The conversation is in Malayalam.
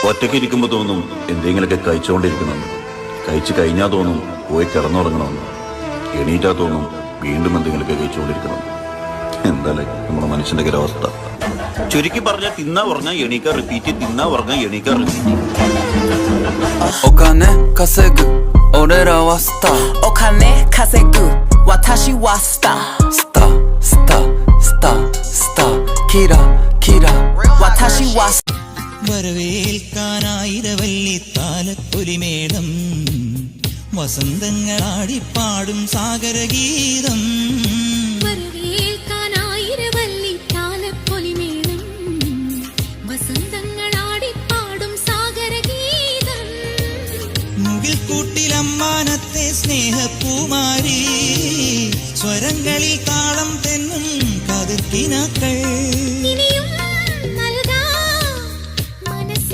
ഒറ്റയ്ക്ക് ഇരിക്കുമ്പോൾ തോന്നും എന്തെങ്കിലുമൊക്കെ കഴിച്ചുകൊണ്ടിരിക്കണമെന്ന്. കഴിച്ചു കഴിഞ്ഞാൽ തോന്നും പോയി കിടന്നുറങ്ങണമെന്ന്. എണീറ്റാ തോന്നും വീണ്ടും എന്തെങ്കിലുമൊക്കെ കഴിച്ചുകൊണ്ടിരിക്കണം. എന്തായാലും നമ്മുടെ മനുഷ്യന്റെ അവസ്ഥ. ചുരുക്കി പറഞ്ഞാൽ തിന്നാ ഉറങ്ങാൻ എണീക്കാ റിപ്പീറ്റ്, തിന്നാ ഉറങ്ങാൻ എണീക്കാ റിപ്പീറ്റ്. ഒക്കാനെ കസേഗ് ഒരേര വാസ്ത, ഒക്കാനെ കസേഗ് വാതാഷി വാസ്ത, സ്താ സ്താ സ്താ സ്താ കിര കിര വാതാഷി വാസ്ത. വരവേൽക്കാനായിരവല്ലി താലപ്പൊലിമേളം, വസന്തങ്ങളാടിപ്പാടും സാഗരഗീതം. വരവേൽക്കാനായിരവല്ലി താലപ്പൊലിമേളം, വസന്തങ്ങളാടിപ്പാടും സാഗരഗീതം. മുകിൽ കൂട്ടിലമ്മാനത്തെ സ്നേഹപ്പൂമാരി, സ്വരങ്ങളിൽ താളം തെന്നും കതിർക്കിനാക്കൾ.